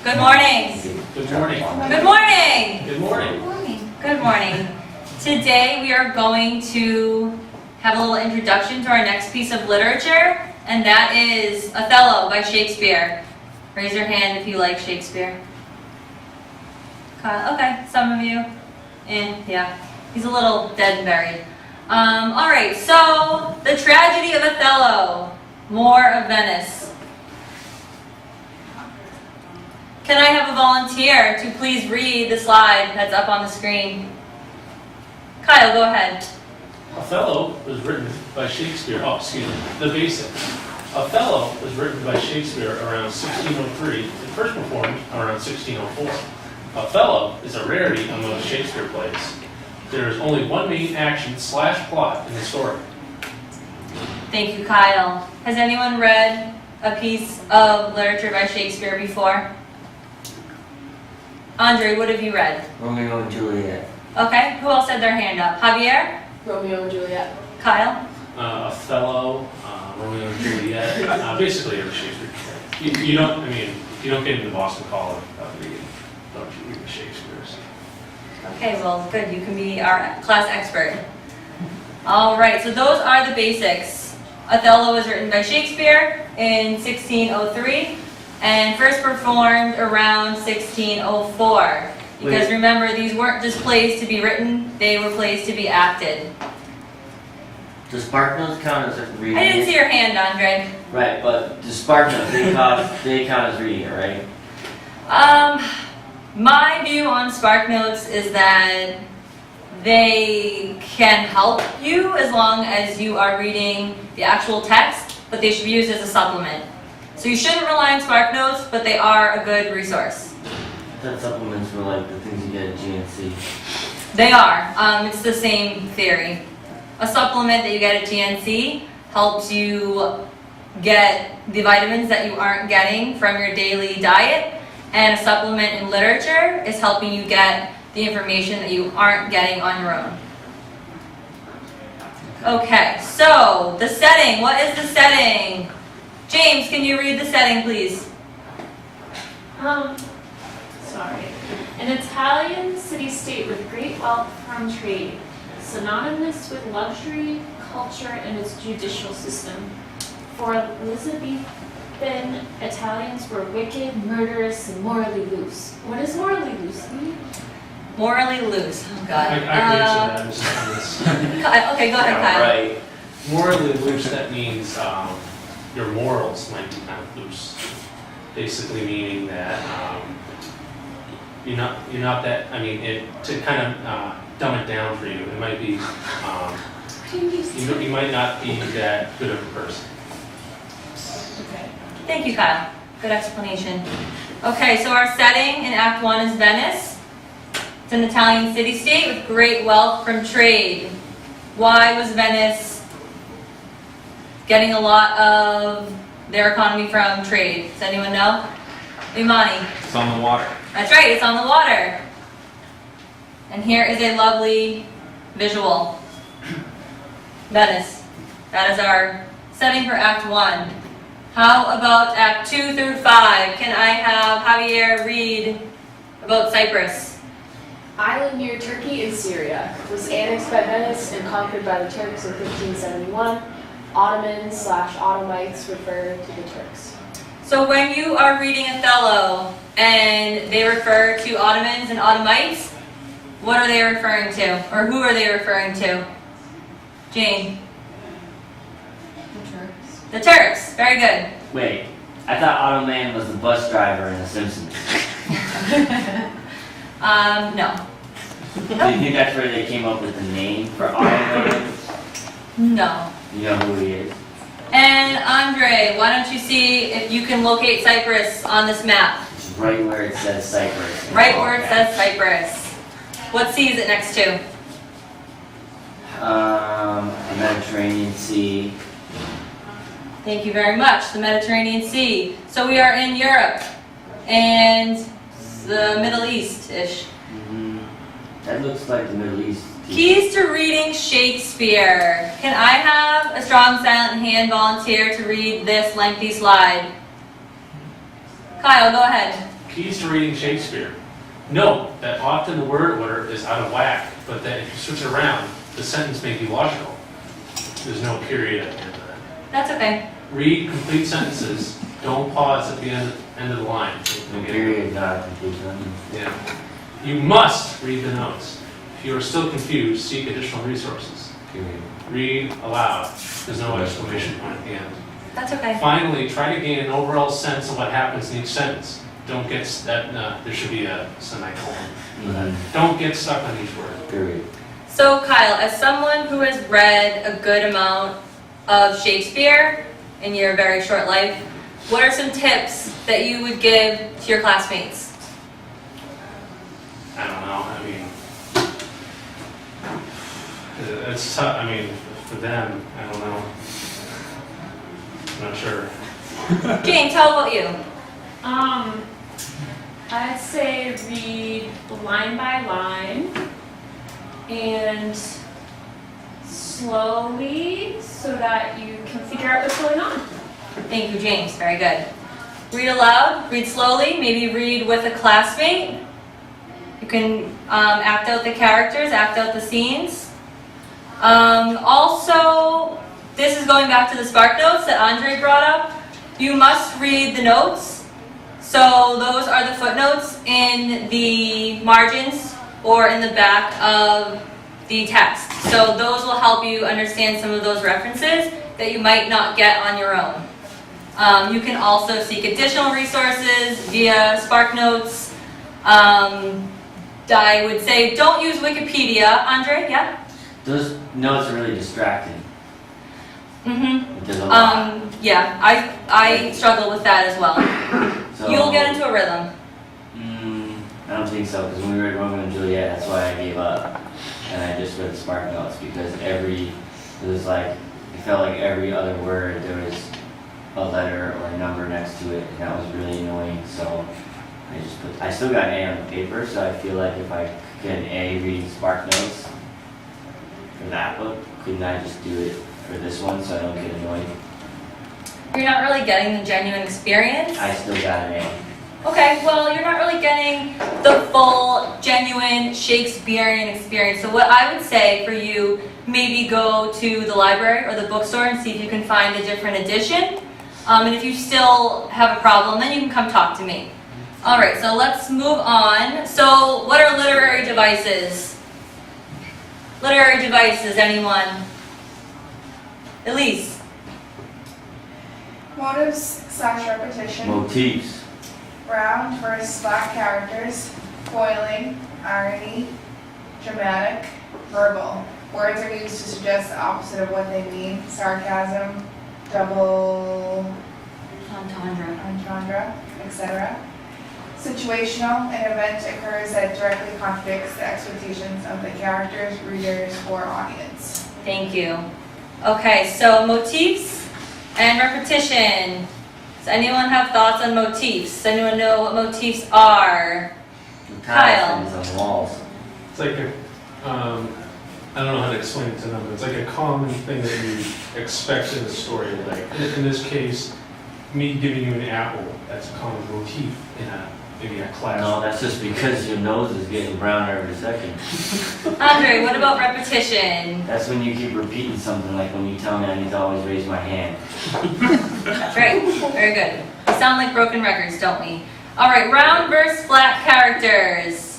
Good morning. Good morning. Good morning. Good morning. Good morning. Today we are going to have a little introduction to our next piece of literature, and that is Othello by Shakespeare. Raise your hand if you like Shakespeare. Okay, some of you. Yeah, he's a little dead and buried. Alright, so the tragedy of Othello, War of Venice. Can I have a volunteer to please read the slide that's up on the screen? Kyle, go ahead. Othello was written by Shakespeare. Oh, excuse me. The basics. Othello was written by Shakespeare around 1603 and first performed around 1604. Othello is a rarity among Shakespeare plays. There is only one main action / plot in the story. Thank you, Kyle. Has anyone read a piece of literature by Shakespeare before? Andre, what have you read? Romeo and Juliet. Okay, who else had their hand up? Javier? Romeo and Juliet. Kyle? Othello, Romeo and Juliet, basically every Shakespeare play. You don't, if you don't get into Boston College, don't you read the Shakespeare's? Okay, well, good. You can be our class expert. All right, so those are the basics. Othello was written by Shakespeare in 1603 and first performed around 1604. Because remember, these weren't just plays to be written, they were plays to be acted. Does SparkNotes count as reading? I didn't see your hand, Andre. Right, but the SparkNotes, they count as reading it, right? My view on SparkNotes is that they can help you as long as you are reading the actual text, but they should be used as a supplement. So you shouldn't rely on SparkNotes, but they are a good resource. I thought supplements were like the things you get at GNC. They are. It's the same theory. A supplement that you get at GNC helps you get the vitamins that you aren't getting from your daily diet, and a supplement in literature is helping you get the information that you aren't getting on your own. Okay, so the setting. What is the setting? James, can you read the setting, please? Sorry. An Italian city-state with great wealth from trade, synonymous with luxury, culture, and its judicial system. For Elizabethan Italians were wicked, murderous, and morally loose. What does morally loose mean? Morally loose. Oh, God. I can answer that. Okay, go ahead, Kyle. Right. Morally loose, that means your morals might be kind of loose. Basically meaning that you're not that, to kind of dumb it down for you, it might be, you might not be that good of a person. Okay. Thank you, Kyle. Good explanation. Okay, so our setting in Act 1 is Venice. It's an Italian city-state with great wealth from trade. Why was Venice getting a lot of their economy from trade? Does anyone know? Imani. It's on the water. That's right, it's on the water. And here is a lovely visual. Venice. That is our setting for Act 1. How about Act 2 through 5? Can I have Javier read about Cyprus? Island near Turkey and Syria. Was annexed by Venice and conquered by the Turks in 1571. Ottomans/Ottomites refer to the Turks. So when you are reading Othello and they refer to Ottomans and Ottomites, what are they referring to? Or who are they referring to? Jane? The Turks. The Turks. Very good. Wait, I thought Ottoman was the bus driver in The Simpsons. No. Do you think that's where they came up with the name for Ottoman? No. You know who he is? And Andre, why don't you see if you can locate Cyprus on this map? It's right where it says Cyprus. Right where it says Cyprus. What sea is it next to? The Mediterranean Sea. Thank you very much. The Mediterranean Sea. So we are in Europe and the Middle East-ish. That looks like the Middle East. Keys to reading Shakespeare. Can I have a strong silent hand volunteer to read this lengthy slide? Kyle, go ahead. Keys to reading Shakespeare. Note that often the word order is out of whack, but that if you switch it around, the sentence may be logical. There's no period at the end of that. That's okay. Read complete sentences. Don't pause at the end of the line. The period, not complete sentence. Yeah. You must read the notes. If you are still confused, seek additional resources. Period. Read aloud. There's no exclamation point at the end. That's okay. Finally, try to gain an overall sense of what happens in each sentence. Don't get there should be a semicolon. Don't get stuck on each word. Period. So Kyle, as someone who has read a good amount of Shakespeare in your very short life, what are some tips that you would give to your classmates? I don't know. I mean, it's tough. I mean, for them, I don't know. I'm not sure. James, how about you? I'd say read line by line and slowly so that you can figure out what's going on. Thank you, James. Very good. Read aloud, read slowly, maybe read with a classmate. You can act out the characters, act out the scenes. Also, this is going back to the Spark Notes that Andre brought up. You must read the notes. So those are the footnotes in the margins or in the back of the text. So those will help you understand some of those references that you might not get on your own. You can also seek additional resources via Spark Notes. I would say don't use Wikipedia. Andre, yeah? Those notes are really distracting. Mm-hmm. There's a lot. Yeah, I struggle with that as well. So, You'll get into a rhythm. I don't think so, because when we read Romeo and Juliet, that's why I gave up. And I just read the Spark Notes, because it felt like every other word, there was a letter or a number next to it, and that was really annoying. So I still got an A on the paper, so I feel like if I could get an A reading Spark Notes for that book, couldn't I just do it for this one so I don't get annoyed? You're not really getting the genuine experience. I still got an A. Okay, well, you're not really getting the full, genuine Shakespearean experience. So what I would say for you, maybe go to the library or the bookstore and see if you can find a different edition. And if you still have a problem, then you can come talk to me. All right, so let's move on. So what are literary devices? Literary devices, anyone? Elise? Motives/repetition. Motifs. Round versus flat characters. Foiling. Irony. Dramatic. Verbal. Words are used to suggest the opposite of what they mean. Sarcasm. Double entendre, etc. Situational. An event occurs that directly contradicts the expectations of the characters, readers, or audience. Thank you. Okay, so motifs and repetition. Does anyone have thoughts on motifs? Does anyone know what motifs are? Kyle. Things on walls. It's like I don't know how to explain it to them, but it's like a common thing that you expect in a story. Like in this case, me giving you an apple, that's a common motif in maybe a class. No, that's just because your nose is getting browner every second. Andre, what about repetition? That's when you keep repeating something, like when you tell me I need to always raise my hand. That's right. Very good. We sound like broken records, don't we? All right, round versus flat characters.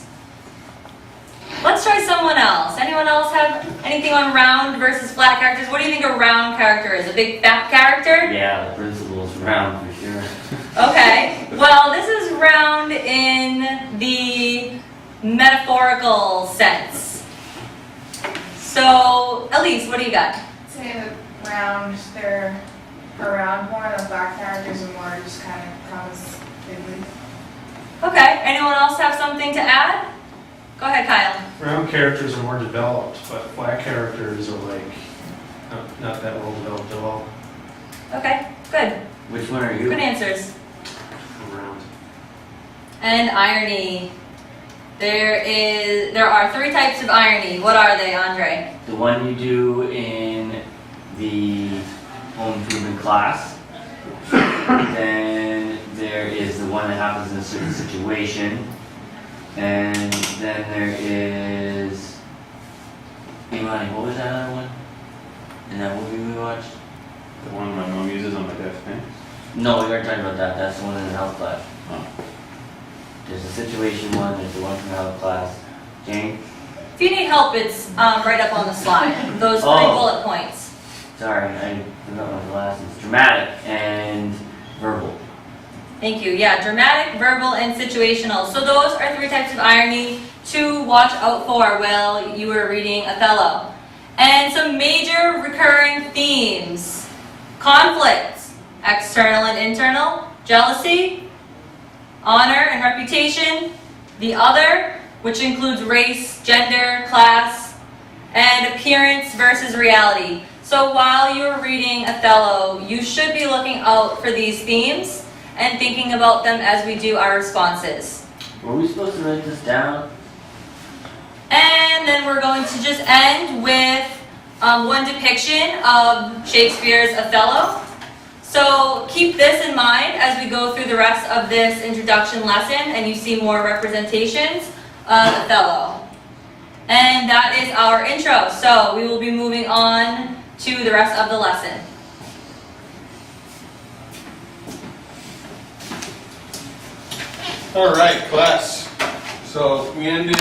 Let's try someone else. Anyone else have anything on round versus flat characters? What do you think a round character is? A big fat character? Yeah, the principal's round for sure. Okay. Well, this is round in the metaphorical sense. So, Elise, what do you got? Say that round, they're around more, the black characters are more just kind of comes bigly. Okay. Anyone else have something to add? Go ahead, Kyle. Round characters are more developed, but flat characters are like not that well developed at all. Okay, good. Which one are you? Good answers. Round. And irony. There are 3 types of irony. What are they, Andre? The one you do in the home improvement class. Then there is the one that happens in a certain situation. And then there is, hey Monty, what was that other one? In that movie we watched? The one my mom uses on my desk pen? No, we weren't talking about that, that's the one in the health class. Oh. There's a situation one, there's the one from health class. Jane? If you need help, it's right up on the slide. Those 3 Oh. bullet points. Sorry, I forgot what the last is. Dramatic and verbal. Thank you. Yeah, dramatic, verbal, and situational. So those are 3 types of irony to watch out for while you were reading Othello. And some major recurring themes: conflict, external and internal, jealousy, honor and reputation, the other, which includes race, gender, class, and appearance versus reality. So while you're reading Othello, you should be looking out for these themes and thinking about them as we do our responses. Were we supposed to write this down? And then we're going to just end with one depiction of Shakespeare's Othello. So keep this in mind as we go through the rest of this introduction lesson and you see more representations of Othello. And that is our intro. So we will be moving on to the rest of the lesson. All right, class. So we ended